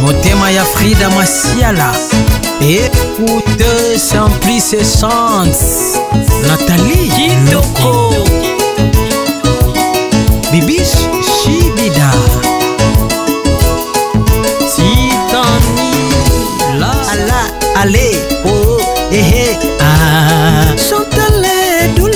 Motema ya Frida Masiala. Écoute sans plus essence. Nathalie Kitoko. Bibiche Chibida. Titani. La. Allez. Oh. Eh. Ah. Chantale doule.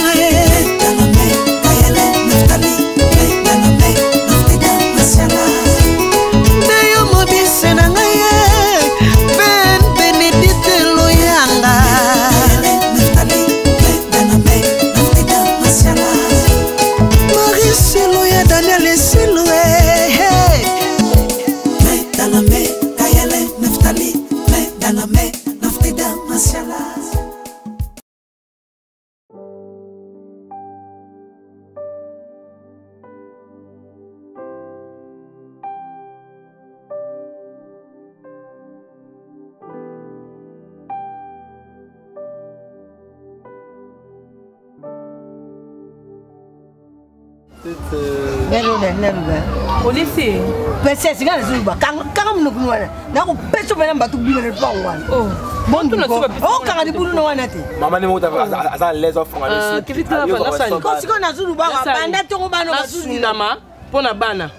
Au lycée. C'est c'est quand nous nous na ko peso bana batu bi le pa wan. Oh. Bon tout oh quand di bulu no wana te. Maman ne mota za les offres ngale. Ke vita na fa na ko siko na zulu ba banda to ko bana bazulu ndama pona bana.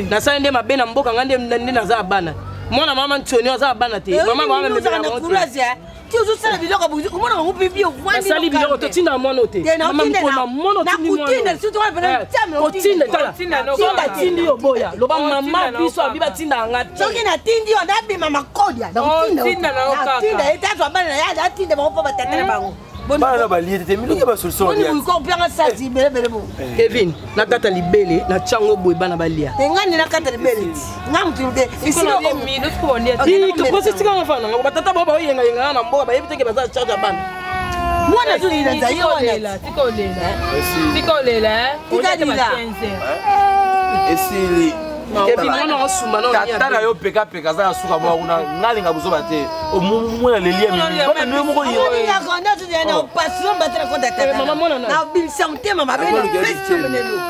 Na sa ndema bena mboka ngande ndena za bana. Mwana mama ntoni za bana te. Mama mama me bana courage. Tu as ça biloko buzi umona ngo bibi ovandi. Sali biloko to tinda mono te. Mama mpona mono tini mono. Na kutinda surtout ba bana tame. Kutinda tala. Tinda tindi yo boya. Loba mama biso abiba tinda ngati. Soki na tindi yo ndabi mama kodia. Na kutinda. Tinda na okaka. Tinda etazo bana ya da tinda ba pa tatele bango. Bana ba lié te miliki ba solution. Boni bu ko pianga sazi bele bo. Kevin, na kata libele na chango boy bana balia. Ngani na kata libele. Ngam tude. Isino mi no ko ndia. Ti ko sika ngafana ngo batata baba oyenga yenga na mboka ba yebiteke baza charge bana. Mwana tu ila za yo wana. Tiko lela. Esili. Kevin mwana osuma no nya. Tata yo peka peka za suka mwa kuna ngalinga buzoba te. O mwana lelia mi. Bana no moko yo. Ya konda tu na passion battre konda tata. Mama mwana na. Na bil santé mama bena.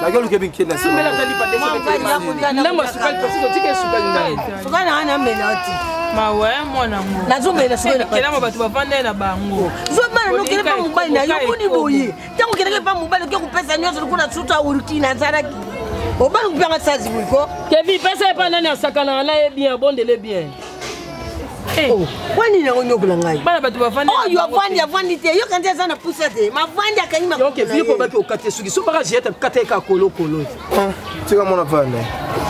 La gueule Kevin kenda. Sumela tali pa desi. Ndamba sukali pasiko tike sukali ndani. Sukali ana melati. Mawe mwana ngo. Nazomela sukali. Kela mabatu bavande na bango. Zomana no kele pa mobali na yo kuni boye. Tango kele pa mobali ke kupesa nyoso kuna suta urukina zaraki. Obana kupanga sazi buko. Kevin pesa pa nani asakana na bien bondele bien. Oh, kwani na onyokula ngai. Bana batu bavande. Oh, yo avandi te. Yo kanza sana pusa te. Mavandi akanyima. Yo Kevin ko baki okate suki. So baka jeta kate ka kolo. Tika mona fane.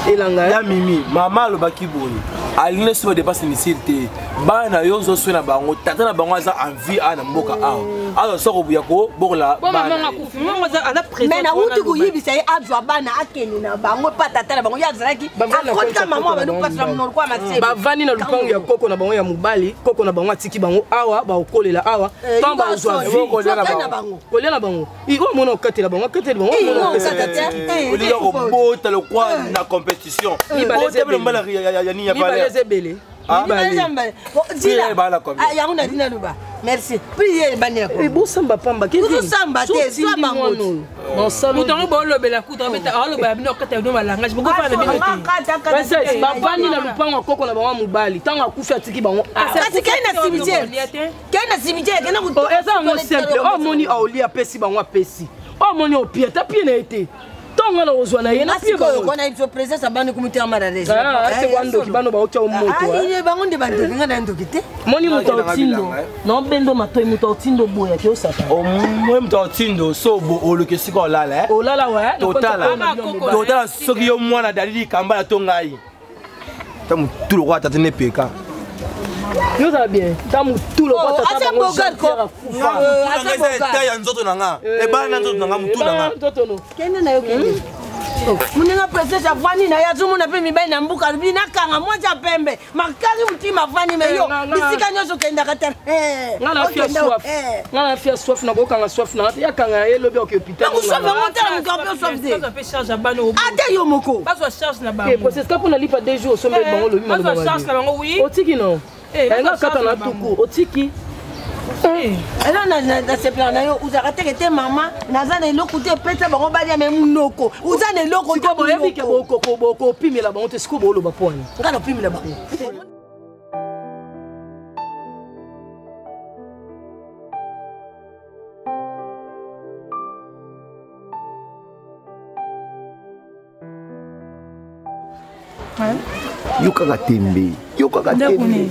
Elanga ya mimi mama lo baki boni. Aline so dépasse nicité. Bana yo zo so na bango tata na bango za envie ana mboka awo. Alors so ko buya ko bokola bana. Mama ngakufi. Mama za ana présent. Mais na uti ko yibisa ye azwa bana akeni na bango pa tata na bango ya zalaki. Akota mama ba no pasra mnor kwa matse. Ba vani na lupango ya koko na bango ya mubali, koko na bango atiki bango awa ba okolela awa. Tamba ozwa na bango. Kolela na bango. Iko mona okatela bango, katela bango. Oli yo bota le kwa na compétition. Bote bele mbala ya ni ya pale. Bele. Merci. Priez bania ko. E bo samba pamba ke vous samba te soit bango. Non samba. Mutango bo lo bela kuta beta alo ba bino kata no malangage. Boko fa na bino te. Princesse ba vani na lupango koko na bango mubali. Tango akufi atiki bango. Kasi kaina cimetière. Kaina cimetière kana ko. Eza mo simple. O moni aoli apesi bango apesi. O moni o pie ta pie na été. Tonga na ozwa na yena pie ba ko na iso présence abani kumiti amarare. C'est kwando kibano ba ocha moto. Ah, bango ndi bantu ngana ndoki te. Moni muto tindo. No bendo matoi muto tindo boya ke osata. O mo muto tindo so bo oloke siko olala eh. Olala wa. Totala soki yo mwana dalili kamba na tonga yi. Tamu tulo kwa tatene peka. Yo ça bien. Tamu tulo kwa tatene. Asa bogar ko. Asa bogar. Ya nzoto nanga. E bana nzoto nanga mutu nanga. Kende na yo kende. Munenga princesse avani na yazumu na pe mibai na mbuka rubina kanga moja pembe makali mtima avani meyo bisika nyoso kenda kata ngana fia soif ngana fia soif na kokanga soif na ya kanga elobi o hôpital na soif monta na mkampe soif de ça fait charge bano ate yo moko pas so charge na bango process ka pona lipa 2 jours sombe bango lobi ma pas so charge na bango oui otiki no nga kata na tuku otiki alors na se plan na yo uzaka te mama nazana eloko te pesa bango balia même noko uzana eloko te boyebi ke boko pimela bango te siko bolo ba poni ngana pimela bango Yoka Tembe. Yoka Tembe.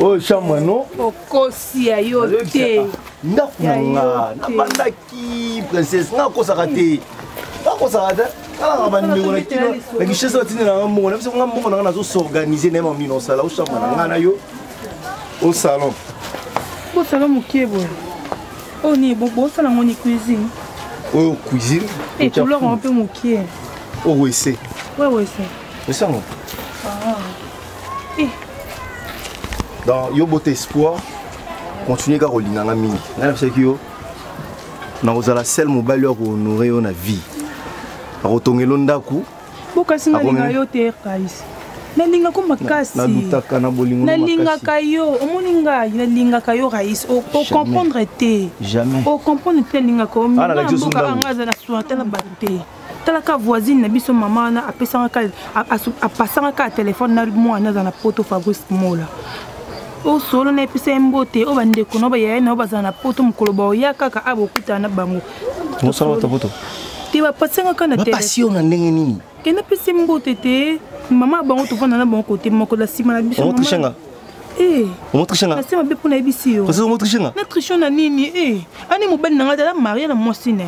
Oh, chambre, non? Okosi ayo te. Ndakunga, nabandaki princesse, nakosakate. Nakosakate. Ah, bah numéro là, mais qui chez ça, tu n'es pas bon. Même si on a bon, on a s'organiser même en minant ça là au chambre, on a yo au salon. Au salon moké bon. On est bon, bon salon on est cuisine. Oh cuisine. Et tout leur un peu moké. Oh oui c'est. Ouais ouais c'est. C'est ça non. Ah. Eh. Dans yo beauté espoir, continuer Caroline na mini. Na parce que yo na ozala seul mobile ko honorer on a vie. Arotongelo ndaku bokasi nalinga yo te kaisi nalinga ko makasi nalutaka na bolingo nalinga kayo omoni ngai nalinga kayo kaisi o comprendre te jamais o comprendre te nalinga ko mboka angaza na soite na batte tala ka voisine na biso mama na apesanga ka apasanga ka téléphone na mwana na poto Fabrice Mola o solo na episa mbote o bandeko no ba yaya na bazana na poto mukolo ba oyaka ka abokuta na bango mo sala ta poto tu vas passer un canne de passion na ndenge nini ke na pesi mbote te mama bango to vanda na bon côté moko la sima na biso mama trichenga on trichenga na sima be pona ebisi yo parce que on trichenga na trichona nini ani mobali na ngata la maria na mwasi na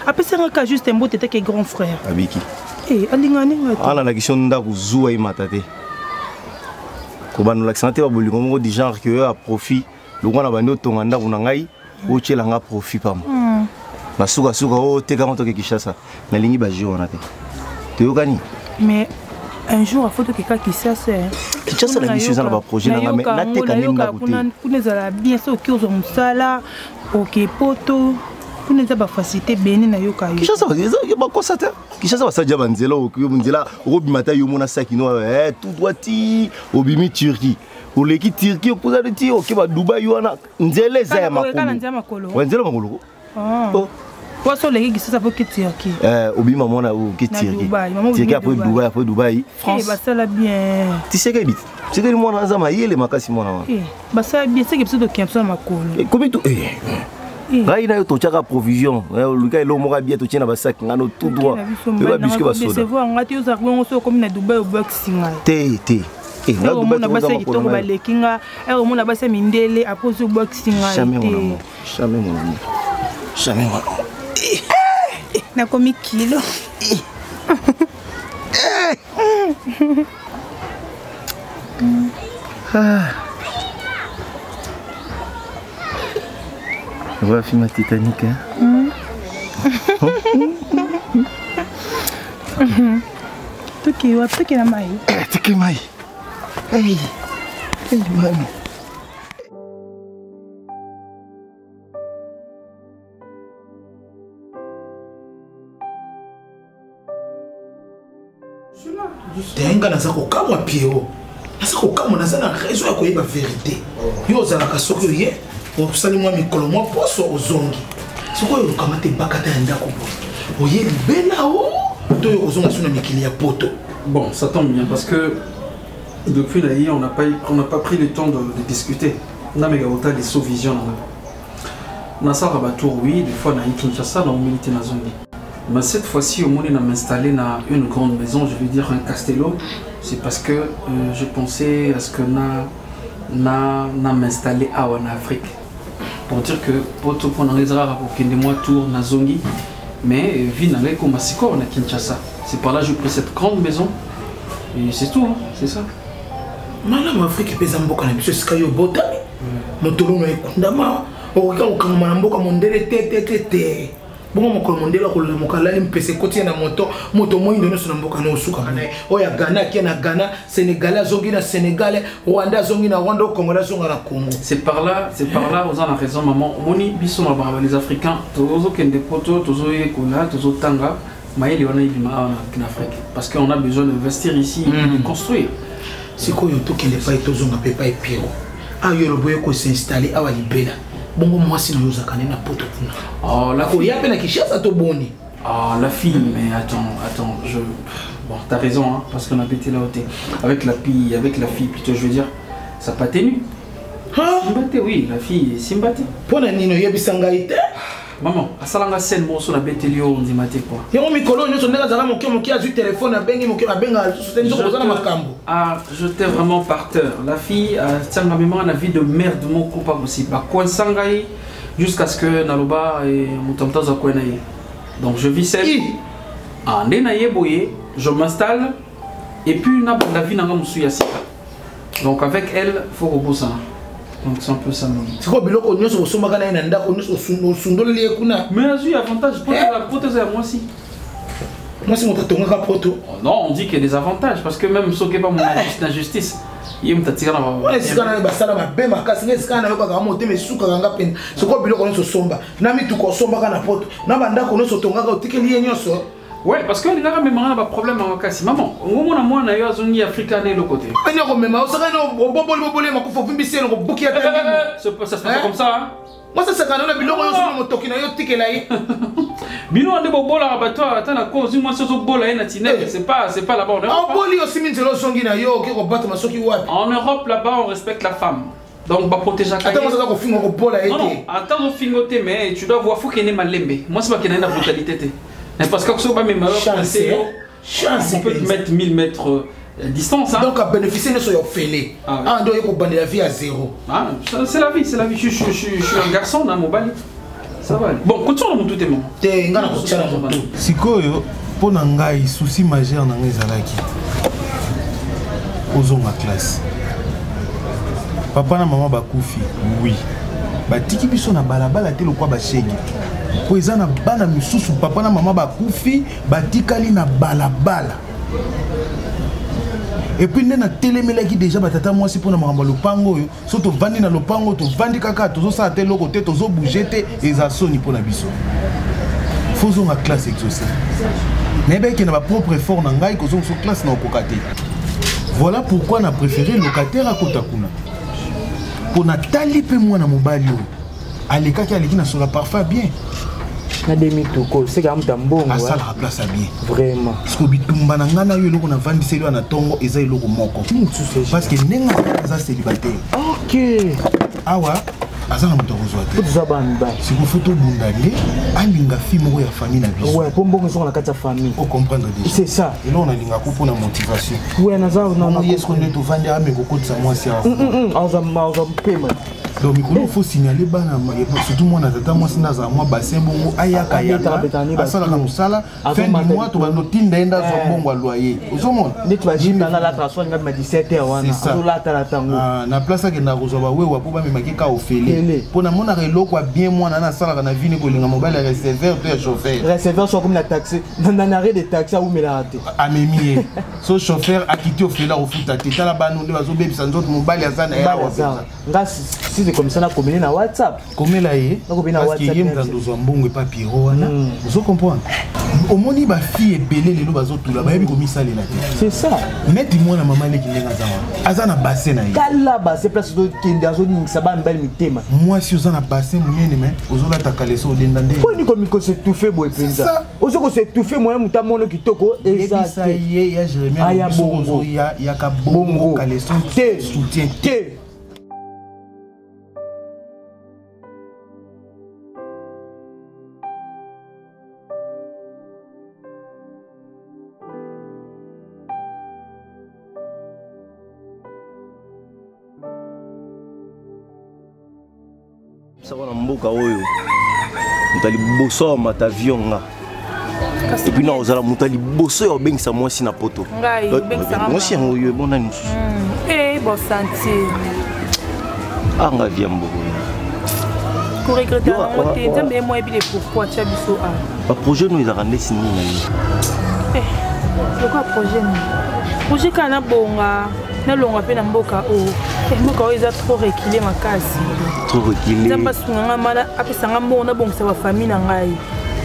apesa nga juste mbote te ke grand frère abiki alingani ngata ala la question nda kuzuwa imatate ko banu l'accent te ba bolingo moko du genre que a profit le roi na bando tonga nda kuna ngai o tshela nga profit pam na suka o te ka moto ke Kishasa na lingi ba jio na te te yokani mais un jour a photo ke ka Kishasa la mission na ba projet na mais na te ka ninga kuna za bien so ki ozo musala OK poto kuna za ba facilité beni na yoka yo Kishasa ba kosata Kishasa ba saja banzela o ki bunzela o bimata yo mona sakino tout droiti obimi Turquie o leki Turquie ko za de ti o ke ba Dubai yo na nzele za ya makolo nzela makolo oh poisson les qui ça pour quitter qui obi maman na ou quitter qui après Dubai France bah ça la bien tu sais que c'est que moi na zama yele makasi moi na bah ça bien c'est que c'est de kiamsa makolo comme tout Rai na yo to chaka provision luka elo mo bien to tena ba sac ngano tout droit ba bisque ba soda c'est voir ngati yo za ko so comme na Dubai au boxing te na Dubai to ba ki to ba lekinga e mo na ba se mindele après au boxing jamais mon ami jamais moi na komi kilo on va filmer Titanic Tuki na mai tuki mai hey man tenga na zako kamwa pieo asako kamwa na sana raison ya koyeba vérité yo zala ka soko ye o sali mwa mikolo mwa poso ozongi soko yo kamate bakata ya ndako bo oye libela o to yo ozonga suna mikili ya poto. Bon, ça tombe bien parce que depuis là on n'a pas pris le temps de discuter. On a méga autant des sous-visions là. Na ça rabato oui, des fois na Kinshasa dans milité na zone. Mais cette fois-ci, au moins, on m'a installé dans une grande maison, je vais dire un castello. C'est parce que je pensais à ce que na m'installé en Afrique. Pour dire que pour les rares pour qu'il y ait moins tour na zongi, mais vie n'a pas comme Masiko on a Kinshasa. C'est par là que j'ai pris cette grande maison et c'est tout, hein, c'est ça. Madame Afrique pesa mboka na biso sikayo botami. Motolo na ekundama, oka okanga mboka mondele te. Bon mokolo mondela ko la mokala mpese kotia na moto moindo no na mboka no suka kana oya Ghana ki na Ghana, Sénégal zongi na Sénégal, Rwanda zongi na Rwanda, Congo na zonga na Congo. C'est par là vous en avez raison maman. Moni biso na ba les Africains, tozo kende poto, tozo yekola, tozo tanga, maïli wana ibima en Afrique parce qu'on a besoin d'investir ici, de construire. C'est quoi yo to kende pa tozo na pepa et piro. Ah yo loboye ko s'installer awa libela. Bongo moi si nous zakane na poto kuna. Oh la fille. Il y a Kishasa to boni. Ah la fille mais attends, bon t'as raison hein parce qu'on a pété là côté avec la fille plutôt je veux dire ça pas tenu. Ah Simbate oui, la fille Simbate. Pona nino yebisanga ite. Maman, à Salanga Sen, bon, sur la Bételio, on dit maté quoi. Et on mikolo, nous sommes là, mon qui a du téléphone, a bengi, mon qui a bengi, j'étais vraiment par terre. La fille, tiens, ma mémoire, la vie de merde, mon coupable aussi. Bah, quoi, Sangaï, jusqu'à ce que Naloba et Moutamta Zakouenaï. Donc, je vis seul. En Denaïe Boye, je m'installe. Et puis, la vie n'a pas moussou Yassika. Donc, avec elle, il faut repousser. Donc c'est un peu ça. C'est quoi le on est au Somagana et Nanda, on est au Sundol Kuna. Mais il y a avantage pour la prothèse à moi aussi. Moi c'est mon tatonga proto. Non, on dit qu'il y a des avantages parce que même ce qui n'est pas mon injustice, il y a une tatique. Ouais, c'est quand même ça ma belle ma casse, c'est quand même pas monter mais sous quand on peine. C'est quoi le on est au Somba. Nami tout ko Somba kana proto. Na banda ko no so tonga ko tikeli nyoso. Ouais, parce que les gars, même un problème à Wakasi. Maman, au moment où moi, on a eu un zone africain de l'autre côté. On est même, on serait un bobolé, ma coupe, faut bisser, on bouquet à ça se passe comme ça, hein? Moi, ça, c'est quand on a biloko, on a toqué, on a ticket là. Bino, on est au bol à rabattoir, attends, la cause, moi, c'est au bol à Natinette, c'est pas là-bas. En boli aussi, mais c'est le son qui n'a eu, qui rebatte ma soki wap. En Europe, là-bas, on respecte la femme. Donc, on va protéger la femme. Attends, ça, on filme au bol à été. Non, attends, on filme au thé, mais tu dois voir, faut qu'il y ait ma lembe. Moi, c'est pas qu'il y ait une brutalité. Parce que si on peut mettre 1000 mètres de distance. Hein. Donc, à bénéficier de ce qu'on fait. On doit y la vie à zéro. Ah, c'est la vie, c'est la vie. Je suis un garçon dans mon bal. Ça va aller. Bon, continue mon tout est bon. Si pour nangai souci majeur dans les alaki. Aux ma classe. Papa na maman bakufi. Oui. Batiki biso na balabala te lokwa ba shege. Po eza na bana misusu papa na mama bakufi batikali na balabala. Et puis nena telemelaki déjà batata mwasi pona makambo lopango yo so to vandi na lopango to vandi kaka to so sa te loko te to zo bouger te eza soni pona biso. Faisons la classe exaucée. Mais qui n'a pas propre effort na ngai ko zo classe na okokate. Voilà pourquoi on a préféré locataire à Kotakuna. Pour na tali pe moi na mobali yo. Aleka ki aleki na sur la parfait bien. Na demi toko c'est quand même bon à ça la place à bien vraiment parce que bitumba na ngana yo loko na vandisi yo na tongo eza eloko moko parce que nenga za célibataire OK awa azana moto kozwa te tout ça banda si vous photo bundale alinga fi moko ya famille na biso ouais pour mbongo sur la carte famille faut comprendre déjà c'est ça et là on a linga ko pour la motivation ouais na za non yes qu'on est to vandi a me ko sa moi si a on paiement donc il faut signaler bana surtout moi na tata moi sina za moi bassin bongo ayaka ya asala na musala fin du mois to bando tinda enda zo bongo a loyer ozomona net va jimba na la transfert ngam 17h wana azola tala tango na place ke na kozwa ba wewa po ba memaki ka ofele po na mona reloko bien moi na sala na vini ko linga mobile receveur to ya chauffeur receveur so comme la taxi na arrêt de taxi ou melate amemi so chauffeur akiti ofela ofuta teta la banu nde bazo bebisa nzoto mobile azana ya nga si c'est comme ça na communiquer na WhatsApp comme là y parce que yem dans dos mbongo pa piro wana vous comprenez au moni ba fille belé lelo bazo tula ba yebi ko misale la c'est ça mais dis-moi na maman leki ndenga zawa azana bassin na yi kala bassin place do kende azo ningisa ba mbali mitema moi si ozana bassin munene mais ozola takaleso odendande pour ni comme ko se touffer boy penza ozo ko se touffer moi mutamono kitoko exact ça y est ya Jérémie ozo ya ka bongo kaleso soutien te na mboka oyo mutali boso mata avion nga et puis na ozala mutali boso ya bengisa mwasi na poto ngai bengisa mwasi yango yo bona ni bon santé anga via mboko pour regretter na moté nzambe moi ebile pourquoi tu as biso ba projet nous ezaka ndesi nini na yo c'est quoi projet kana bonga na longa pe na mboka o mboka oyo eza trop reculé makasi trop reculé nzamba sunga mala apesanga mbongo na bongisa ba famille na ngai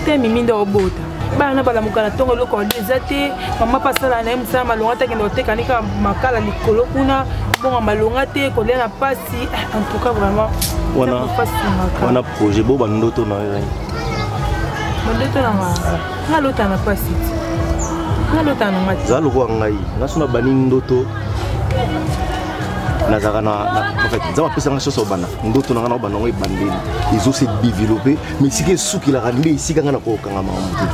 te mimi nda obota bana balamuka na ntongo eloko eza te mama pasala na ye mosala malonga te akende otekanika makala likolo kuna bongo malonga te kolia na pasi en tout cas vraiment wana projet bo bandoto na yo bandoto na nga lota na pasi te nga lota na nga te za lokwa ngai nga suna bani ndoto nazaka na en fait nzamba pesa nga chose obana ndoto na nga na bana ngo ebandeli ils ont se développer mais sike suki la rande ici kanga na ko kanga mamutu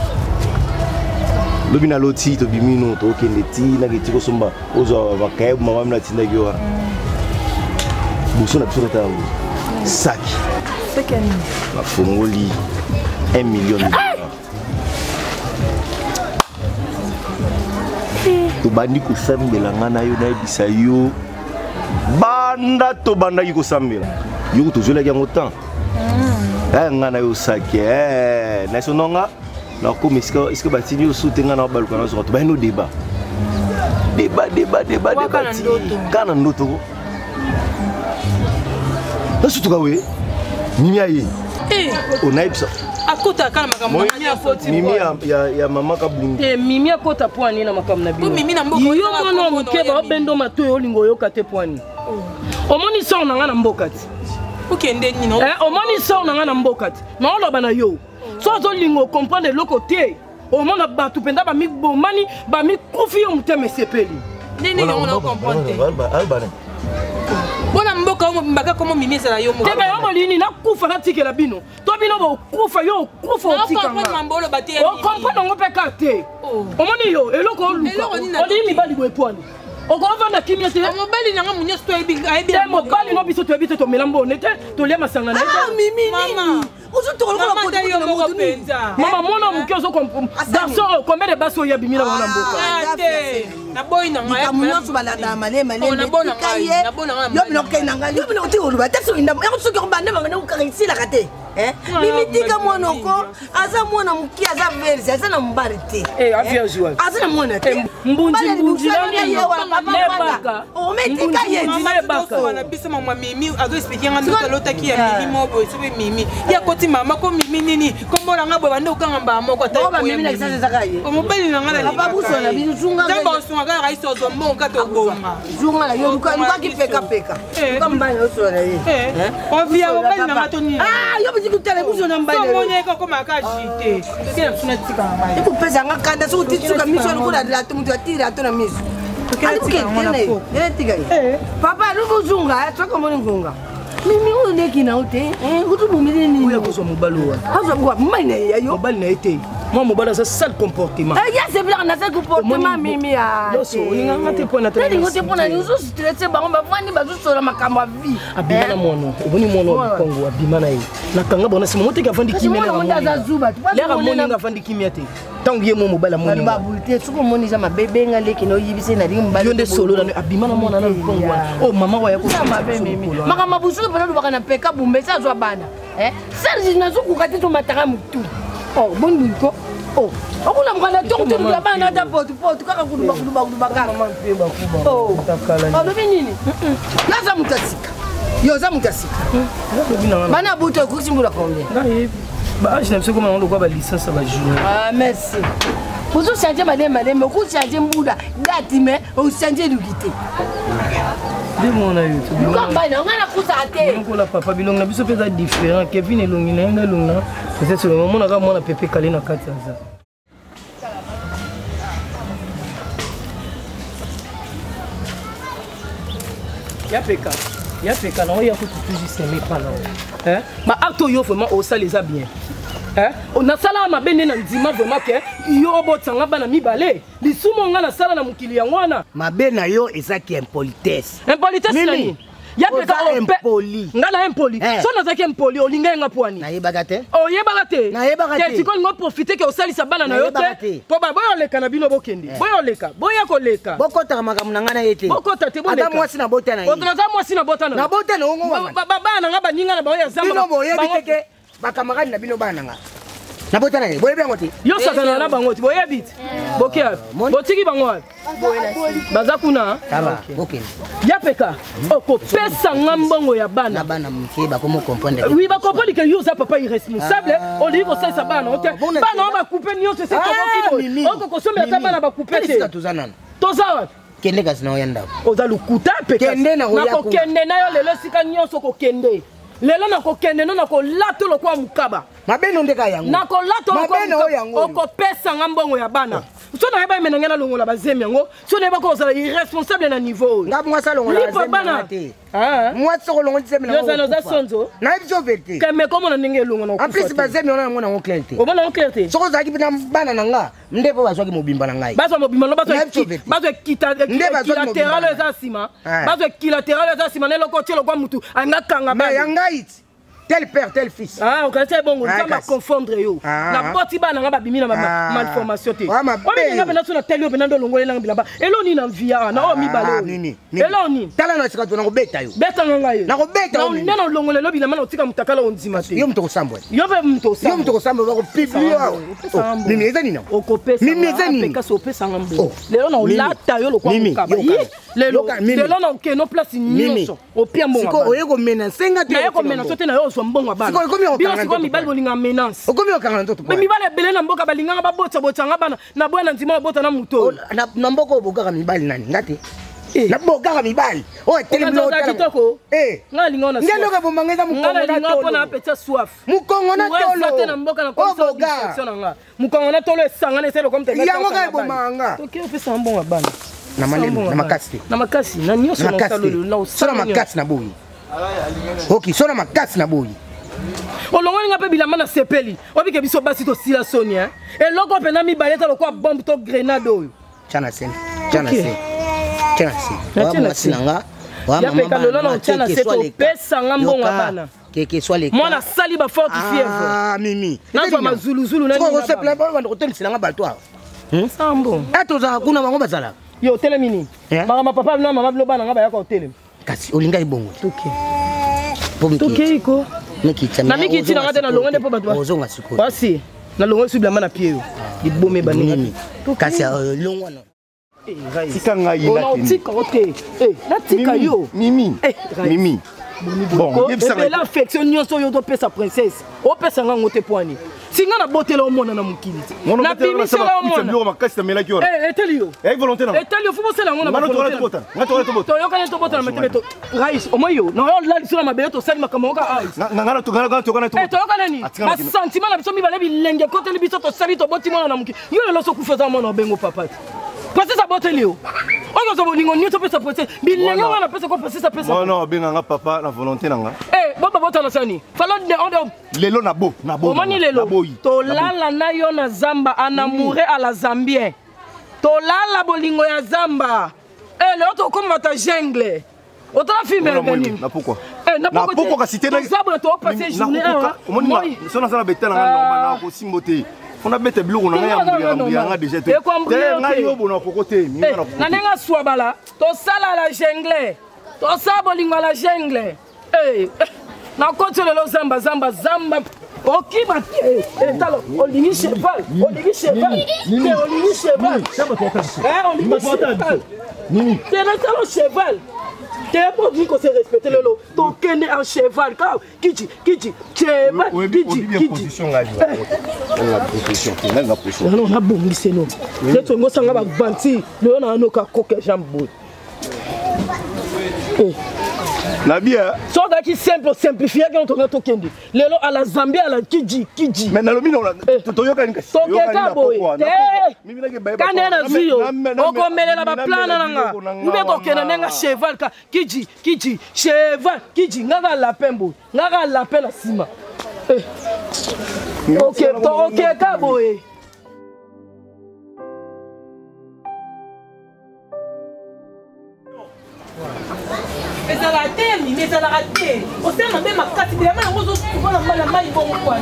lobi na loti to bimino to kende ti na ke tiko somba ozo bakaye mama na tinda kiwa buso na biso ta saki sekeni la fongoli 1 million de dollars to bandi ko sambela nga na yo na ebisa yo banda to banda ki ko sambela yo to zola yango temps nga na yo saki na sononga na ko est-ce que batini yo soutenga na baluka na so to ba no débat kana ndoto ko na sutuka we mimi aye onaipsa akota kana makambo mimi afoti mimi ya mama kabundi mimi akota pwani na makambo na bino mimi na mboka yo mwana mukeba obendo matoyo olingo yo kate pwani omoni so na nga na mboka ti okende nino omoni so na nga na mboka ti na oloba na yo so zo lingo comprendre le côté omona batu penda ba mi bomani ba mi kufi yo muteme sepeli nini ngo na comprendre albane bona mboka omo mbaka komo mimisa na yo mo tebe yo molini na kufa na tikela bino to bino bo kufa yo kufa otika nga mambolo batie o comprendre ngo pe kate omoni yo eloko oluka oli mi bali bo epwani okova na kimia te mobali nanga munya sto ebi aibi mobali no biso to ebi to melambo nete to lia masanga na mimi mama ozo to kola ko yo mo penza mama mona mukyo zo garçon combien de baso ya bimila wana mboka ate na boy na ngai munya so balada male na bona ngai yo bino ke na ngai yo bino te oluba te so inda yo so ko bande mama na ukarisi la kate mimi tika mwana ko aza mwana mukia aza verse aza na mbarite afia joa aza na mwana te mbunji nebaka ometika yedi nebaka wana bisa mama mimi azo expliquer nga ndo lota ki ya mimi mobo sobe mimi ya koti mama ko mimi nini kombo na nga bo bande ukanga mba moko ta ko mimi na kisasa zakaye omobeli na nga na babuso na bizu zunga nzamba osunga ka raiso zo mbonka to goma zunga la yo luka ki peka peka kamba yo so na ye ovia obali na matoni yo bizikutele buzo na mbali so monye ko maka jite kena tuna tika mama iko pesa nga kanda so titsuka miso ko la la mutu atira to na miso papa lukuzunga toka moni ngunga mimi uneki na ute utubumile nini uya koso mobalowa azo kwa mine ya yo mobali na ete moi mobala ça sale comportement ya c'est bien na sale comportement mimi ya loso ulinga ngate pona tena ndi ngote pona ni uzo stressé bango bavandi bazusola makambo ya vie abimana mono uboni mono Kongo abimana ye nakanga bona sima mote ka vandi kimela na mono lera mono nga vandi kimia te tangu ye mo mobala mono babulite suko moni za mabebe ngaleki no yibise na lingi mbali yonde solo na abimana mona na Kongo oh mama wa yako mabe mimi maka mabusu pona lubaka na peka bumbesa zo bana serge nazuku katito mataka mutu oh bondu ko oh akuna mkana tonto ndio bana hata potu kaka kuduba kaka mama mpeba kuba oh takala oh bebe nini laza mutasika yo za mutasika bana buto kusimbula combien bah je n'aime pas comment on doit ba licence ba junior ah merci vous changer madame mais vous changer mbuda date mais vous changer l'unité de mon aïe comme ba na ngana kusate ngo la papa bilong na biso peza différent Kevin elongi na nga longa c'est sur le moment na ka mona pepe kali na kati za ya peka na oya ko toujours s'aimer pas là ba acte yo vraiment au ça les a bien on a sala ma bene na ndima vraiment que yo botanga bana mibale lisumo nga na sala na mukili ya ngwana mabena yo ezaki impolitesse nani ya peka impoli ngala impoli so na zaki impoli olinga nga pwani na yebaka te ke tiko ngo profiter ke osalisa bana na yo te po ba boyo leka na bino bokende boyo leka boya ko leka bokota makamu na ngana yete bokota te boleka ata mwasi na botana na botana ongo wa bana nga baninga na boya zamba bino bakamarani na bino bana nga na botana ye boye bango te yo sakana na bango te boye bit bokia botiki bango baza kuna taba bokeni ya peka oko pesa ngambongo ya bana mke ba komo comprendre oui ba comprendre que yo za papa irresponsable on dit ko ça bana ok bana ba couper nyo c'est comment oko kosombe ata bana ba couper te toza kende kasi na oyanda oza lukuta peka kende na oya ko kende na yo lelo sika nyonso ko kende lelo na ko kende no na ko lato lokwa mukaba mabeno ndeka yango na ko lato oko pesa ngambongo ya bana so na ba menanga na longola bazemi yango so na ba ko sala irresponsable na niveau nga moi ça longola bazemi moi ça longola bazemi na yo ça nos sonzo na biso vérité mais comment na ndenge longola en plus bazemi on a mona on clarté o bona on clarté so ko zaki bina bana na nga ndebo bazwaki mobimba na ngai bazo mobimba no bazo kita latéral eza sima bazo latéral eza sima ne loko tielo kwa mutu anga kanga ba yanga it tel père tel fils on kanisa bongo ça va confondre yo na boti bana nga babimi na malformation te o nga bena so na teli bena ndo longolela nga bilamba eloni na via na o mibalo eloni tala na sika tuna ko beta yo beta nga yo na ko beta yo na na longolelo bilamba na otika mutakala onzima te yo mutoko sambo yo be mutoko sambo ba ko pibio mimi ezani na o kopesa mimi ezani peka so pesa nga mbo lelo na olata yo lokwa mukaba lelo na okeno place nyonso o pia mbongo siko oyeko mena senga te na yeko mena sote na yo so mbongo bana bilo siko mibali bolinga menace okomi okanga ntoto mais mibali ebele na mboka balinganga babotsa botsanga bana na bwana ntima bota na muto na mboka obokaka mibali nani ngate na bokaka mibali o telemno kitoko nga linga na ngelo ka bomangeza mukongo na tolo nga pona peta soif mukongo na tolo na mboka na constitution nga mukongo na tolo esangana eselo comme te yango ka bomanga to ke pesa mbongo bana na malemo na makasi na makasi na nyoso na salolo na usala makasi na boyi ok sona makasi na boyi olongoli nga pe bilamba na sepeli obike biso basi to sila sonia eloko pena mibale ta lokwa bombe to grenade oyo chana sen wa sinanga wa mama ya lolo na chana se to pesa nga mbongo bana keke soit les mwana sali ba fortifier mimi na kwa mazuluzulu na ko se plaît ba ndo to sinanga bato sambo eto za kuna bango bazala yo telemini mama papa na mama bilo bana nga ba ya ko tele kasi olinga ibongo toke iko na miki tina ngate na longende po bato ozonga siko basi na longo su bilamba na pied libome baninga kasi longwa na tika ngai na tika ote na tika yo mimi bon et l'affection nyonso yo to pesa princesse o pesa nga ngote poani singa na botela omona na mukili na bimisa la omona bilo makasi na melaki ora etelio volonté na etelio fubo sela ngona ba volonté to yo kana to bota na metemeto rais omoyo na yo la lisula mabele to sali makamoka ais ngana to yo kana ni ba sentiment na biso mibale bilenge kote biso to sali to boti mona na mukili yo le loso kufaza mona bengo papa parce ça botelio on zo bolingo nyoto pesa pesa bilenga wana pesa ko pesa pesa non benga nga papa na volonté nanga baba bota na sani falo de on lelo na bo omani lelo to lala na yo na zamba anamouré à la zambien to lala bolingo ya zamba lelo to comme ta jungle autant film na pourquoi na pourquoi ka cité na zamba to passer journée omoni sona sala betana nga na ko simbote on a bête bleu on a ya déjà te nga yo bona kokote na nenga swabala to sala la jungle to sabolingo la jungle na kote lelo zamba okiba talo olingi cheval nini tena talo cheval t'es pas dit qu'on s'est respecté lelo to kende en cheval ka kiji cheval kiji position là la position non na bongi seno leto ngo sanga ba vanti lelo na noka koke jambo la bien soda qui simplifier quand on a tokendi lelo à la Zambie à la kiji mais na lomino to yoka ni kasi mimi na ke ba kana na zio oko melela ba plana nanga ube tokena nenga cheval ka kiji cheval kiji ngaka lapembo ngaka lapela sima ok ka boye mais ça la raté. On s'est même ma carte, mais on va se la maille bon quoi.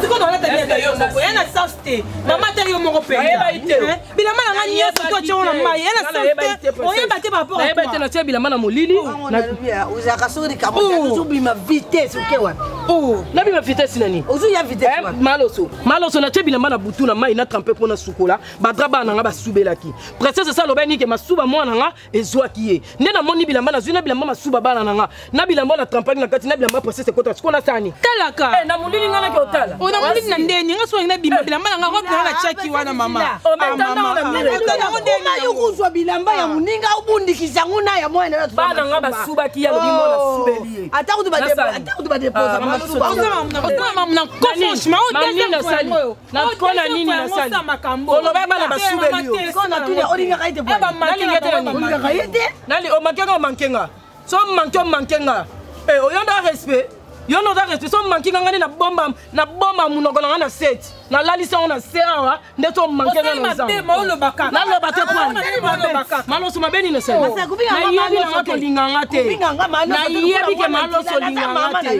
C'est quoi dans la tête de yo moko? Elle a sensé. Maman tell yo moko pe. Bila mana ngani yo to tio na maille. Elle a sensé. On y batté par rapport à toi. Na tia bila mana molili. Na uza kasori ka bote to bima vitesse ukewa. Na bima vitesse nani? Ozu ya vitesse. Maloso na tia bila mana butu na maille na tremper pona sukola. Badraba na nga basubelaki. Princesse ça lobeni ke masuba mwana nga ezwaki ye. Nde na moni bila mana zuna bila mama suba bana nanga na bilamba na campagne na kati na bilamba process ekota sikona sani talaka na mulini ngana ke otala ona mulini na ndeni nga so ngina bilamba nanga robe na chaki wana mama na yokuzwa bilamba ya muninga ubundikisa nguna ya mwana bana nga basuba ki ya bimo na subeli atakutu ba deposa Yo no da respect so manki ngani na bomba munoko na na set na lalisa ona sera ndeto manki na za na lo bate kwa malo so mabeni na sera na yebi na to linganga te na yebi ke malo so linganga te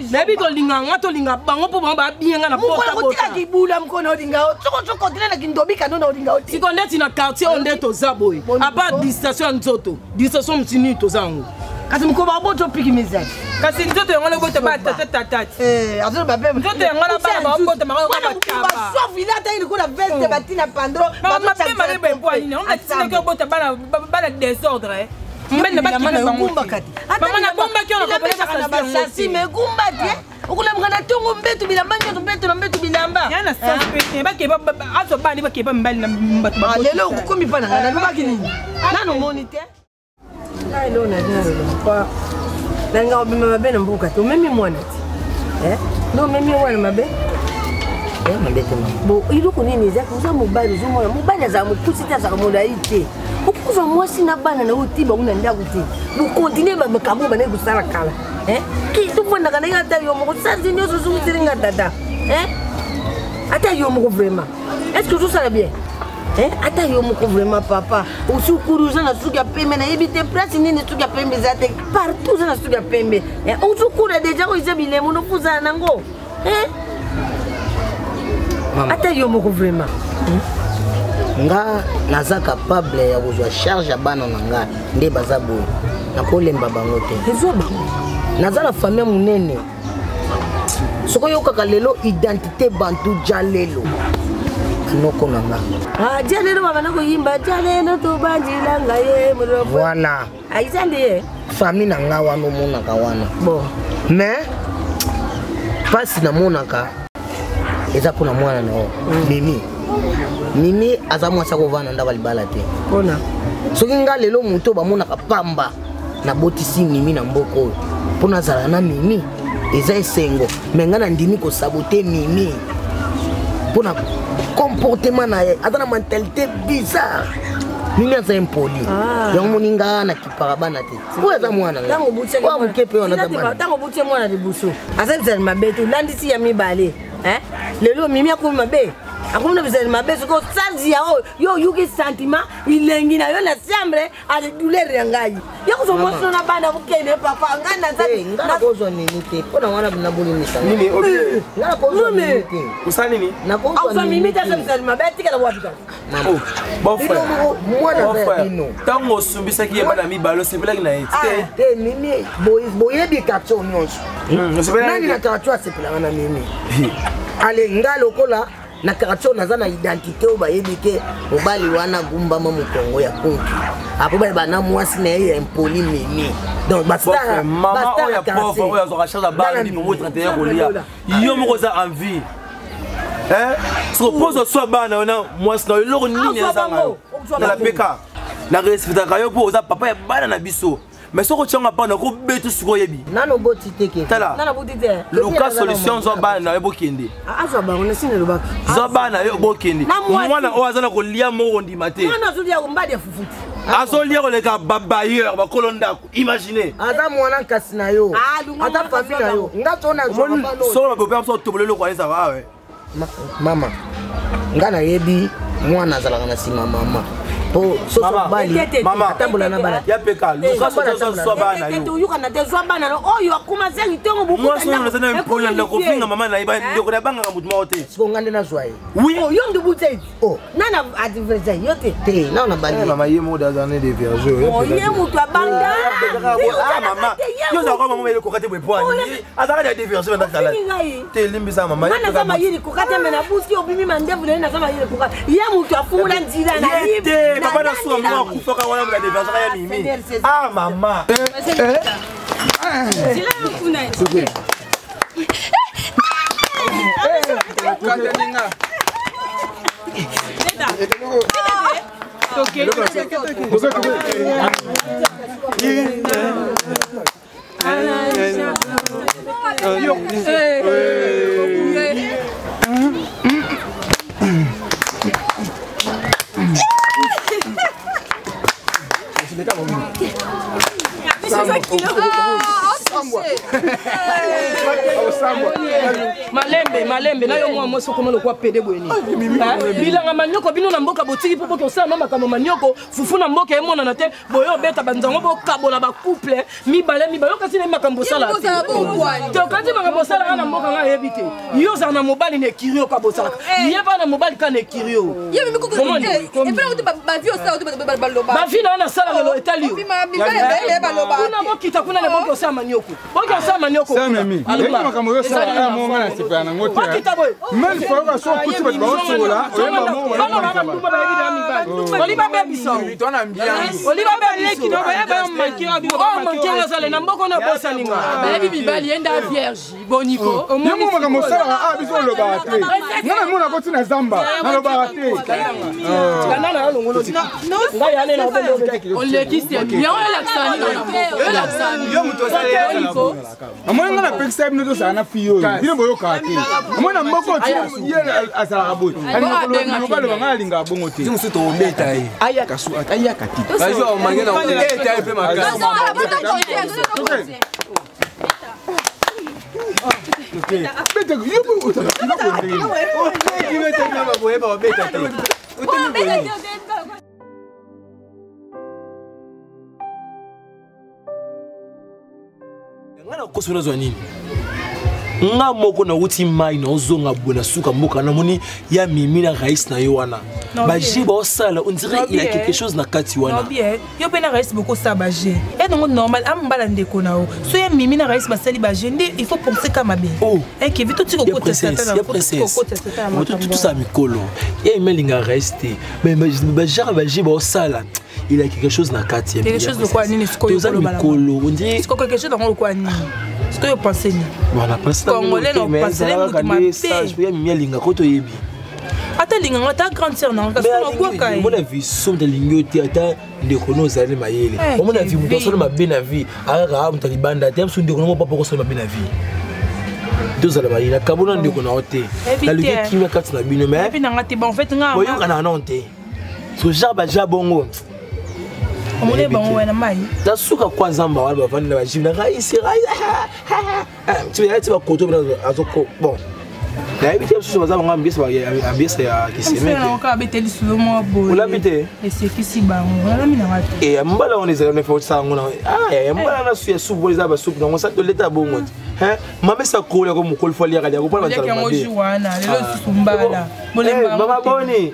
na yebi to linganga to linga bango po ba bienga na porta porta ki bula mkono odinga tsoko tena na kindobika no na odinga oti siko ndeti na quartier onde to zaboy a pas distanciation nzoto distanciation mtini to zangu kasi mkoba boto piki mizaki kasi nzoto ngolo boto ba tata azo ba be nzoto ngolo ba boto makolo ba taba so vilata ili kuna veste batina pandro ba tema le bempo ani on a tsine ko boto bana désordre mbele ba gumba kati mama na bomba ki on ko pesa ba sasi me gumba te ukula mkana tongo mbetu bilamba nyoto mbetu na mbetu bilamba yana suspect ba ke ba azo ba ni ba ke ba mbali na mbatu ba lelo kukomi pana ngana ba kini nano moniteur Ai lo na dina lo kwa nanga obima mabe na mbuka to memi mwana ti no memi mwana mabe mabe te bo ilu ko nini za kuza mobali zo mobali za mukusita za mola ite ukuza mwasi na bana na utiba una ndaku ti bu continue ba kabu bana kusala kala ki to fona kana ngata yo mo sanzi nyoso zo mutiringa dada ata yo mo vraiment est-ce que tout ça va bien ata yo moko vraiment papa usukuru za na suka pembe na yebite place nini suka pembe za te partout za na suka pembe usukuru deja ko izabile muno fuza nango ata yo moko vraiment nga naza capable ya kuzwa charge ya bana na nga nde baza boye nakolemba bango te ezoba naza na famille munene soko yo kaka lelo identité bantu jalelo noko nanga jalelo baba nako yimba jalelo to banjila ngaye mrovo voilà aizande famille nanga wana monaka wana bon mais pasi na monaka eza kuna mwana nao mimi aza mwasa ko vana ndaba libala te ona soki nga lelo muto ba monaka pamba na botisi mimi na mboko pona zala na mimi eza esengo menga na ndimi ko saboter mimi pona comportement na adana mentalité bizarre mimi aza impoli yango moninga na kiparabana te ko eza mwana tango butse ko mukepe wana tango butse mwana libuso aza mabeto landisi ya mibale lelo mimi akoma mabe akoma bizali mabe ko sanzi ya yo yuki sentiment ilengi na yo la chambre ale douleur ya ngai yako zo moso na bana bukene papa ngana za ngana kozo nini te pona wana bina boni misa nini obi ngana kozo nini te usani ni na kozo nini mimi ta bizali mabe tikala wapi ka mama bon frère mwana za bino tango sumbisa ki bana mi balo sepela ki na ite te mimi boyebi katso nyonso nani na katso sepela na mimi ale ngalo kola na karatio naza na identité o bayebi ke mobali wana gumba ma mukongo ya konki apo ba na mwasi na ye impoli mimi donc basta mama o ya pauvre o ya zo charge ba ni pour 31 kolia yo moko za envie so pose so bana na mwasi na yo nini na zanga na la peka na respecta ka yo po za papa ya bana na biso mais soko tshanga bana ko betu suko yebi nano boti teke nana boti te loka solution zo bana na yo bokende azo ba on sine lobaki zo bana yo bokende mwana o azana ko lia moko ndima te mwana zo lia ko mbadi ya fufuti azo lia ko leka babayeur ba kolonda imaginez aza mwana kasi na yo ata famille na yo ngato na zo ba no so ba bope so tobolelo ko eza wawe mama ngana yebi mwana zalaka na sima mama po so bali mama tambola na bala ya peka luka so bana yo to yuka na te so bana no oyo akuma sengi tongo buku moi so na sana mpona la ko finga mama na iba ndoko na banga mutu maote siko ngande na zwaye oui yo ndu butse nana adversaire yote te na bali mama yemo da zane de vierge yo ye mutu abanga mama yo za ko mama ile ko kate bwepwani azaka de vierge na kala te limbisa mama mana kama yiri ko kate mena buski obimi mandevu na kama yiri ko kate ye mutu afungula nzira na yibe papa na suwa mwa kufaka wana mga deverse kaya mimi mama sila kuna kata ninga malembe na yo mwa moso comme le quoi pédé boyeni bilanga manioko bino na mboka botiki popo ko sala mama kama manioko fufu na mboka emona na te boyo beta banzango bo kabola ba couple mibale kasi na makambo sala te okati makambo sala na mboka nga yebite yo za na mobali ne kirio ka bosala ye ba na mobali ka ne kirio ye mi ko ko et puis on ba vie ça ba vie na sala lo etali kuna bo kita kuna le bongo sa manioko ça memi makambo yo sala mo ngana sipa na ngote même faut que so kuti ba so la o mama oliba bebiso oliba bebi kidogo eba mankiwa bi mankiwa sala na mboko na bosa ninga bebi bibali enda vierge boniko yemo makambo sala biso lo ba te ngana mo na koti na zamba na lo ba te kana na longolo nga yane na obendo on le kiste bien on l'accent yo muto sala boniko amona ngana pexem no to sana fiyo bino boyo ka te amona mboko ti ye asala boy ani ko lo ngana linga bongo te musu to beta yi ayaka su ayaka ti bajo mangena o beta pe makasi beta yo bo utala ki ba bonde ni beta na ba boye ba beta te utemi boye ngana kosona zo nini nga moko na wuti mai na ozonga bona suka mboka na moni ya mimi na rais na yo wana baje ba osala on dirait il y a quelque chose na kati wana non bien yo pe na rais beaucoup ça baje et donc normal am bala ndeko na o so ya mimi na rais basali baje ndi il faut penser comme bien oh et que vite tu ko testa na tout ça mikolo ya emelinga rester mais baje ba osala il y a quelque chose na kati quelque chose de quoi nini siko yo mikolo on dit siko quelque chose dans quoi nini ce que vous pensez voilà parce que congolais non pensez je vais me linga koto yebi ata linga ngata grande sœur na kasi na kwa kai mon avis somme de lingoti ata ndeko no zali mayele mon avis muto solo mabe na vie aka muta libanda te msu ndeko no papa ko solo mabe na vie deux ala mayele kabona ndeko na hote la luki kimia kati na bino mais puis na ngati ba en fait nga boyo kana nonte so jaba jabongo omone bango wana mai tasuka kwa zamba wala bavandi na bajina raisi tu ya tu ba koto bina azoko bon na ibite so bazaba ngambisa ba ambisa ya kiseme na ka beteli solo mo boy ulabite esekisi bango na mina ngati mbala on ezala na faut ça ngona mbala na su ya subo ezaba subo ngo sa to leta bongo mamesa kola ko mukol foli ya kali ko pa bazala mabe ya wana lelo sumbala bolemba mama boni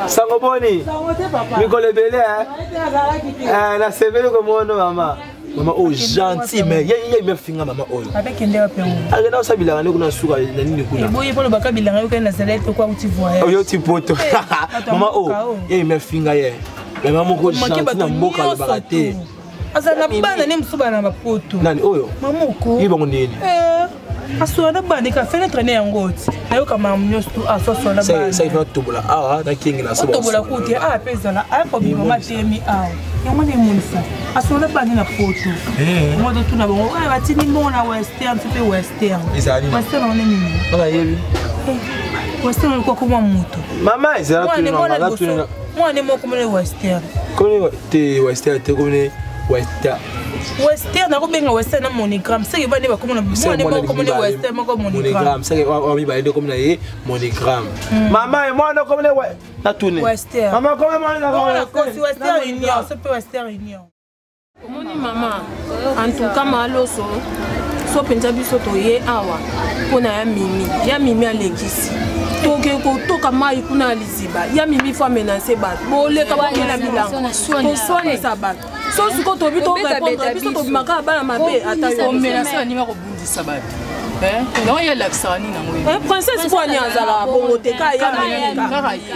sango boni mikolo bele na sevele ko mono mama oh gentil mais il me finga mama oyo avec ndeo pe ngo agena osabila ngane kuna suka na nini kuna boye polo bakabila ngayo kana salete kwa uti voyage oyo tipoto mama oh il me finga ye mais mama ko gentil na mboka le barate asa na bana ne msuba na mapoto nani oyo mama ko ibo nini aso na bana ka fene traîner ngoti ayo kama mnyosto aso so na bana sai fa tobola na kingi na so tobola kuti pesa na ko bi mama temi yango ne munisa aso na bana na poto mo do tuna bongo batini mona western tu pe western western on est mimi bana yebi western ko ko moto mama ezala tu na tu moi ne mo comme le western ko te western te ko ne western na ko benga western na monogram c'est ba ne ba comme na moi ne mo comme le western mo ko monogram c'est wa mi ba de comme na monogram mama et moi na comme le na tourner western mama comme moi na ko western union c'est pas western union omoni mama en tout cas maloso so penza biso to ye awa pona ya mimi alekisi toke ko toka mai kuna liziba ya mimi fa menacer ba boleka ba na bilanga to soigner sa ba so suko to bito répondre biso to maka ba na mabe ata yo menacer ni ma ko bundisa ba non ya laksani na ngoyi princesse poani azala bongo te ka ya kaka ye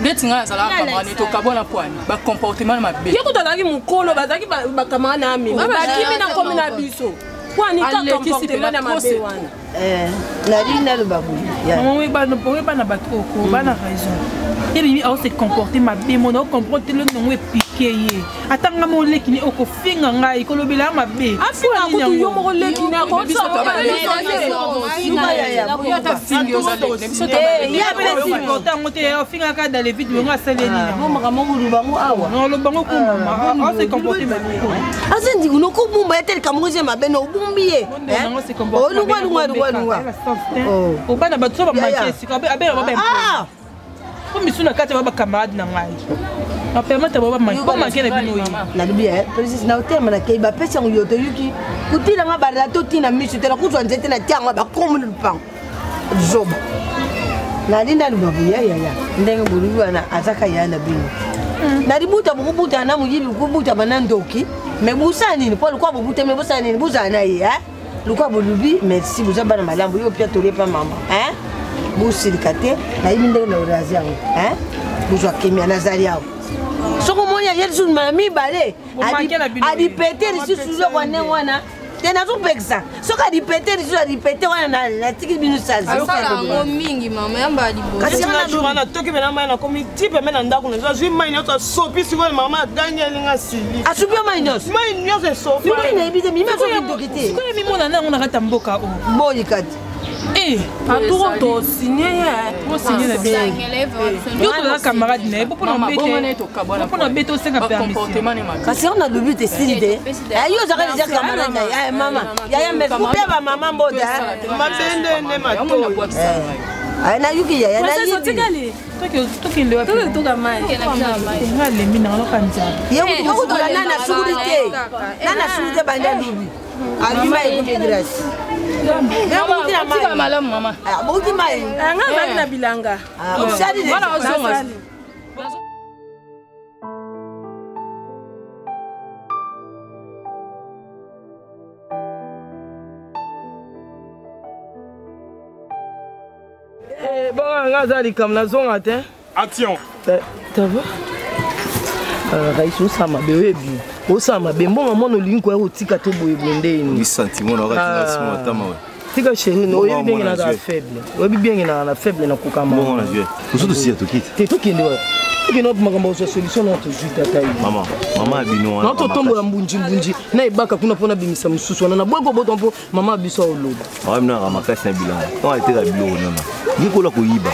betinga azala kamane to kabona poani ba comportement na mabe yeko tazaki mukolo bazaki ba kamana na mimi ba kimi na komi na biso poani ka comportement na mabe wana Narina le babou. Oui, bana batoko, bana raison. Et bien, on s'est comporté ma bé, mon on comporté le nom est piqué. Attends, mon lait qui n'est au coffin en aïe, colobela ma bé. Ah, c'est un coup de yomo lait qui n'a pas de comme ils sont dans quatre camarades na ngai na permettre ba manquer pas manquer na bino yi na bien précis na hotel na kei ba pesa yoto yuki kutila nga barla toti na misu tela kutwa nzete na tianga ba comme le pan job na linda lu babu ya ndenge bulu wana azaka ya na bino na ributa bukubuta na muyibi kubuta banandoki me busani ni pole kwa bubuta me busani ni buzana yi lukwa bulubi merci buzaba na malambo yo pia tole pa mama Boussilicate, na iminde na urazi yangu, buzwa kimia na zari yangu. Soko monya yesu mami bale, adipete risi suzo kwa nengwana, tena zo peksa. Soko adipete risi adipete wana na tiki binu sazi. Sala ngo mingi mama yamba adibo. Kasi na jura na toki bena mai na komi tipe mena ndako na zo mai na to sopi siko mama Daniel nga sili. Asubi mai nyos. Mai nyos e sofi. Mimi na ibide mimi so ndokite. Siko yemi mona na ngona kata mboka o. Boyi kati. Aturo to signé pour signer la bien. Yo to la camarade ne pour na beto senga permission. Kasi on a le but de signer. Yo za ka dire camarade ya mama. Ya me couper ba mama mboda. Ma bende ne ma to. Na yuki ya na yi. Toki le wa. To ga mai. Na le mina lo kanja. Yo ko to la nana sécurité. Nana sécurité banda lubi. Alima iko grâce. Tika malamu mama. Boki mai. Nga baki na bilanga. Usadi de. Wala osonga. Bon, nga zali kam na zonga te. Action. Ça va? Raïsou sama bewebi. Osama bembonga mono linko ya otika to boye bondeni. Ni sentiment na ratina sima tama we. Tika chérie no yebi bien na faible. Yebi bien na faible na kokama. Bon na Dieu. Kusuto si atokite. Te tokende wa. Tukino makambo so solution na to juta tai. Mama abino wana. Na to tombo la mbunji na ibaka kuna pona bimisa mususu wana na bweko boto mpo mama biso oloba. Mama na makasi na bilanga. On était la bilo nana. Niko la koyiba.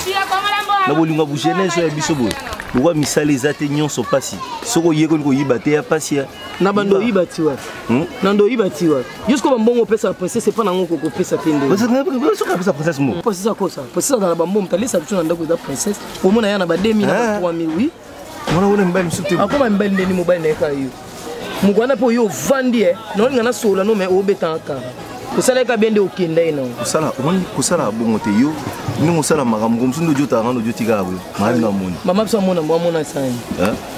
Na bolinga bu jeunesse ya biso bo. Pourquoi misali zate nyonso pasi soko yeko niko yibate ya pasi ya na bando yibati wa nando yibati wa jusqu'au mbongo pesa princesse c'est pas nango ko pesa tende parce que soka pesa princesse mo pesa kosa pesa na bambo mtalisa biso na ndako za princesse omona yana ba 2000 na 3000 oui mona wona mbali msuti akoma mbali ndeni mobile na kayo mukwana po yo vandi no ngana sola no me obeta aka kusala ka bende okenda ino kusala bongo te yo ni musala makambo msundo jota ngano jotika abwe mali na moni mama bisa mona sani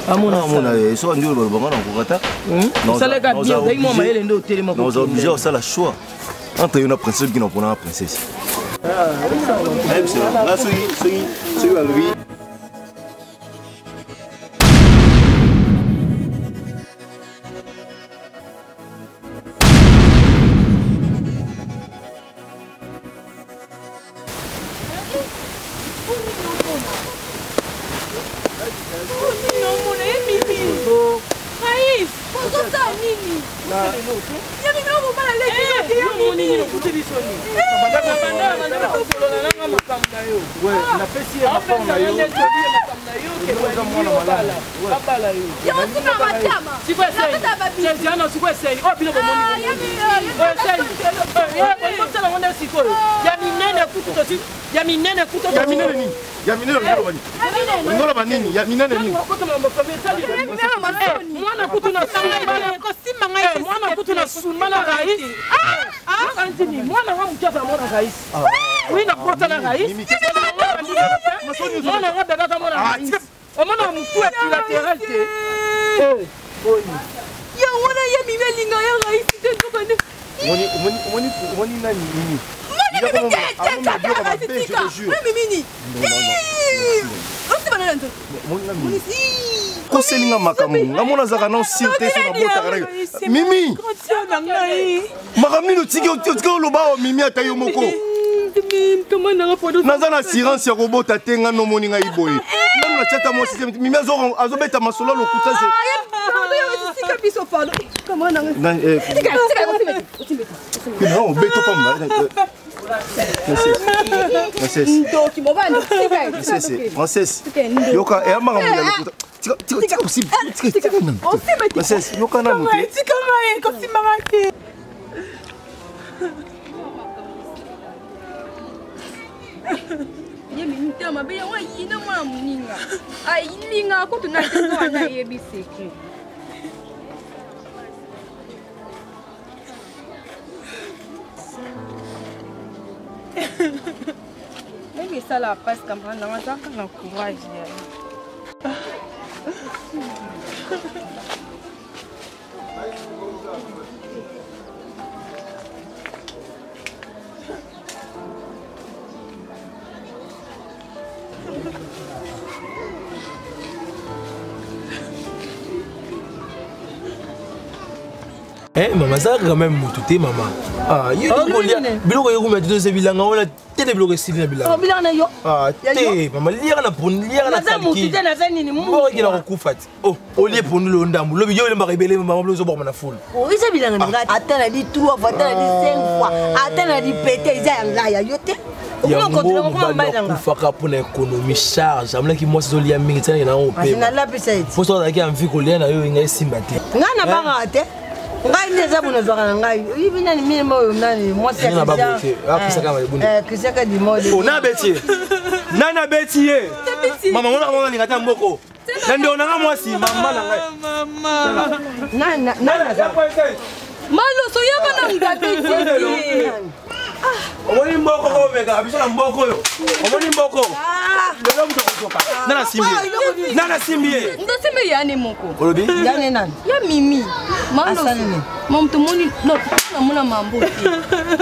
amona so ndio lo bangana kokata kusala ka bien dai mo maele ndo telema ko nous obligé ça la choix entre une princesse qui n'a pas la princesse là celui à lui. Oui, na porta na raíz. Mwana nga dada mwana raíz. Omona mtu epilateral te. Ya wana ya mimelinga ya raíz te ndokane. Moni nani nini? koselinga makambo ngamona zaka na osirte so na bota kara mimi makamino tiki oloba o mimi ata yo moko naza na assurance ya kobota te nga nomoni ngai boye nanu na tiata mo système mimi azobeta masolo lokuta obeto pamba Princesse, yoka eyambanga moya lokuta tika possible Princesse, yoka nanu te Yemi mtama be wa yina mwa muninga. Ai linga ko tunataka wana yebiseke. Mais ça la passe comme ça, on a un courage. Maman, ça quand même moutouté, maman. Ah, il y a des biloko yoko mais c'est bilanga on a télé biloko style bilanga. Bilanga yo. Ah, té, maman, lire na pour lire na ça moutouté na zani ni mo ki na kokufat. Oh, au lieu pour nous le ndambu. Lobi yo le mba rebelle maman blozo bord na foule. Oh, isa bilanga nga atana di 3 fois, atana di 5 fois, atana di pété isa yanga ya yote. Comment kufaka pour l'économie charge. Amla ki moi zoli ya mingi tana na on paye. Na la pesa iti. Faut ça ki amfi ko lena yo inga simbate. Ngana banga ate. Ngai ndeza buna zwaka ngai. Ibina ni mimi moyo nani moi c'est ça. Kisaka di mode. Oh na betier. Nana betier. Mama mona mona lingata mboko. Nande onanga moi si mama na ngai. Mama. Nana. Malo so yaka na ngabeti. Omoni mboko ko mega abisha mboko yo. Omoni mboko. Lelo mtokotoka. Nana simie. Ndo simie yani moko. Olobi? Yani nani? Ya Mimi. Malo. Mam to moni no mona mambo.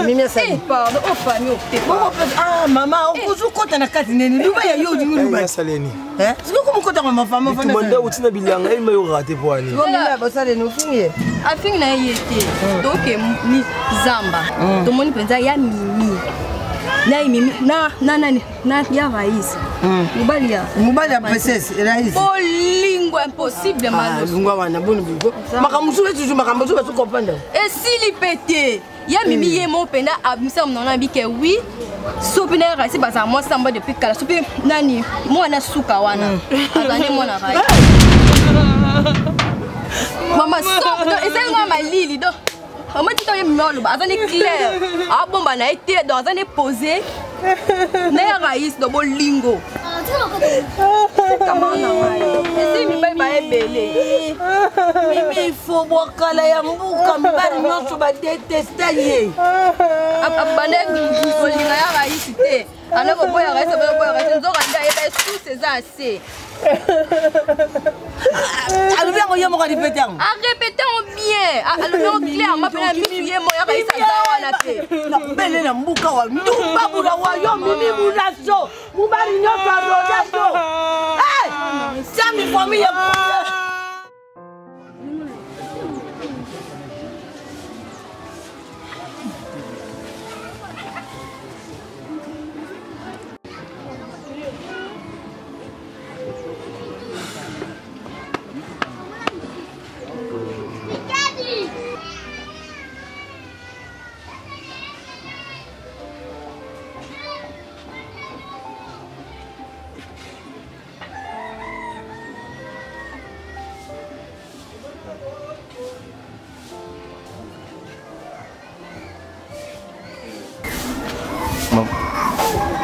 Mimi asali. Pardon, o famille o. Ah mama, ukuzu kota na kati nene. Luba ya yo dingu luba. Saleni. Siko kumukota kwa mafama fana. Tumanda utina bilanga ima yo rate poani. Wala basale no finye. Afing na yete. Donc ni zamba. To moni penza ya Mimi. Na Mimi na ya Raïs. Mubali ya princesse Raïs. Bolingo impossible malo. Lungwa wana boni bigo. Makambusu wetu makambusu wetu kopanda. Et s'il pété, ya Mimi ye mon pena abimisa mnona bike oui. Sopina Raïs baza moi samba depuis kala. Sopi nani moi na suka wana. Azane moi na Raïs. Mama stop. Essaye moi ma lili do. Comment tu t'as mis le bas? Azane clair. Ah bon bah na été dans azane posé. Na Raïs do bolingo. Comment na Raïs? Essaye mi ba ebele. Mimi faut bokala ya mbuka mbali nyonso ba détester ye. Abande bolinga ya Raïs te. Ana ko boya Raïs nzoka nda eba sous ces assez. Alubia ngo yemo ka répéter. Ah répéter bien. Alubia clair ma pena mi yemo ya Raïs zawana te. Na mbele na mbuka wa ndumba bula wa yo Mimi mulaso. Mubali nyonso arodaso. Eh! Sami famille.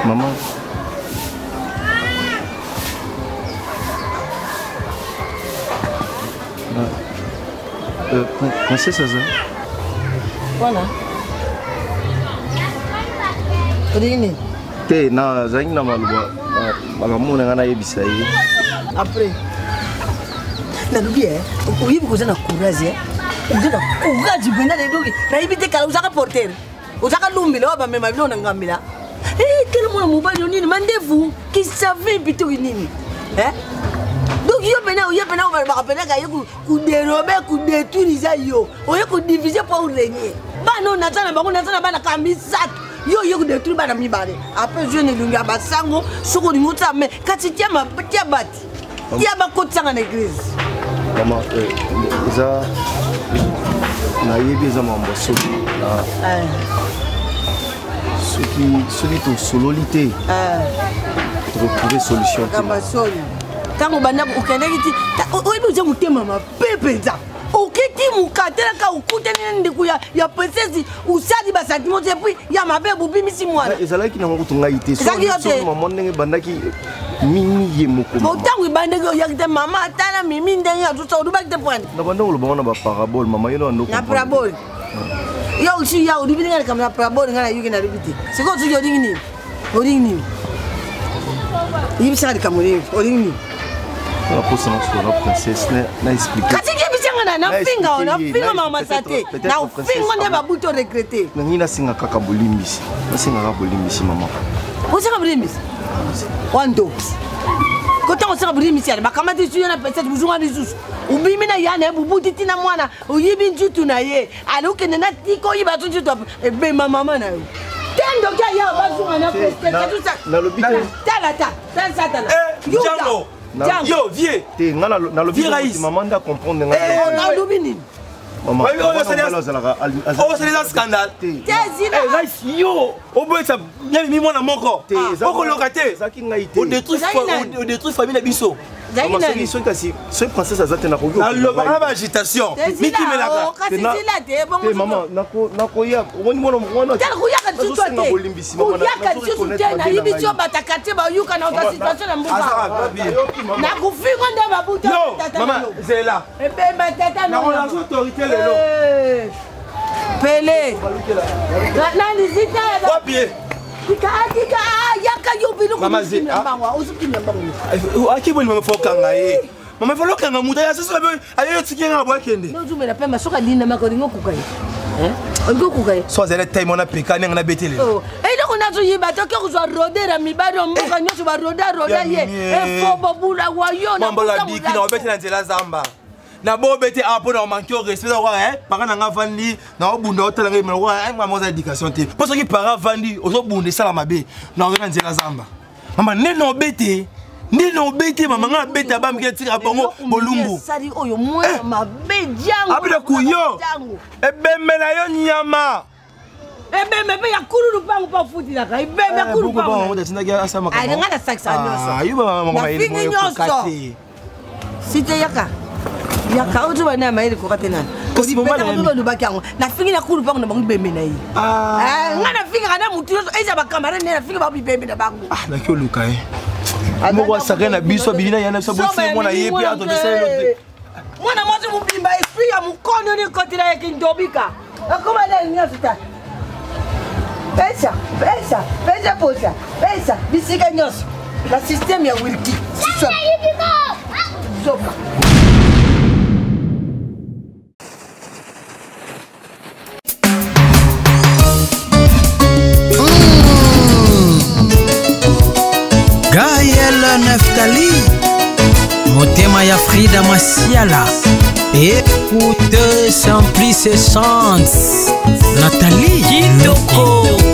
Maman. Princesse Aza. Voilà. Kodini. Te na zangi na maluba. Makamuna ngana yebisa ye. Après. Na lubi oyibi kozana courage uzana courage benda le dogi. Na yibite kala uzaka porter. Uzaka lumbile waba mema bilona ngambila. Quel moment mobile nini mandez-vous qui savait plutôt nini donc yo pena ba pena ka yo ku dérober ku détruire yo o yo ku diviser pour régner ba non natana ba natana ba na kamisat yo yo de tout bana mibale après je ne lunga basango soko ni mota mais kati tia bati tia ba kotsanga na église maman eza na yebi eza mambo soki soki to sololité retrouver solution kamba soli tango banda okendaki ti oyebi oza motema mabe mpenza okiti mukatelaka okutani ndeko ya princesse usali basentiment te puis ya mabe bobimisi mwana ezalaki nango kutu ngai te soki mama ndenge ebandaki mimi ye moko motango ebandaki oyaki te mama atala mimi ndenge atusa olubaki te poine na banda olobango na baparabole mama yeno andoko na parabole yo aussi ya olibi ndenge na parabole ngai na yoki na lobi te sikoyo soki olingi nini yibisaka likambo nini olingi nini naposa nasona princesse na explique kasi kebisanga nafinga mama sate nafinga nde babuti oregrete nangi nasinga kaka bolimbisi mama osaka bolimbisi wandoki kotanga osaka bolimbisi yana bakamati suyo na pesete buzunga lisusu ubimi na yana bubuti tina mwana oyibi njutu na ye ali okende na tika oyiba tu njutu ebema mama na yo tendo kia ya bazunga na pesete tusa tala Django yo vieux te nga na lobi maman nda comprendre nga na lobi nini maman c'est des scandales yo oboyesa nyami mwana moko okoloka te odétruit famille na biso soki princesse aza te nalobaka baagitation mikimelaka mama nakoya omoni mwana bolimbisi nayibiso bataka te bayuka na ota situation na mbuka nakufingo nde babuta mama zela ebemba tata autorité lelo pele nani zita Tika yaka yo bilo ko mama uzukimya mbango akiboni mama fokanga ye mama folokanga muta ya sasa ayo tikenga bwakende nozumela pemba soka linda makolingo kukai ongo kukai so zele time ona pekane ngana betele eloko nazo yiba to ke kuzwa rodera mibado mboka nyoso ba roda ye fobo bula wa yo na mbola diki na obete na nzela zamba na bobete apo na manquer au respect wa parent nga vandi na obunda otala ngai mwa nga moza éducation te parce que parent vandi ozobunda sala mabe na nga nzela zamba mama neno bete mama nga beta ba mketika bongo bolumbu sali oyo mwana mabe jangu abile kuyo ebembe na yo nyama ebembe pe ya kululu pangu pa futi la ka ebembe kululu pangu bongo mota tinga asama ka nga na saksa nyoso ayuba mama ile kati site yaka yaka ozo bana maile ko katena kasi mama na mama lubaki yango na fingi na kulu pangu na bangu bembe na yi nga na fingi kana mutu eza ba kamera ne na fingi ba bembe na bangu na kyo luka moko asaka na biso bilina yana biso bosi mwana yepi ato desele mwana mwazi mubimba esprit ya mukono ni kotira yake ndobika akoma na nyasuta pesa bisika nyonso na système ya wilki sopa Gaël Naftali motema ya Frida Masiala écoute sans plus ses chants Nathalie Kitoko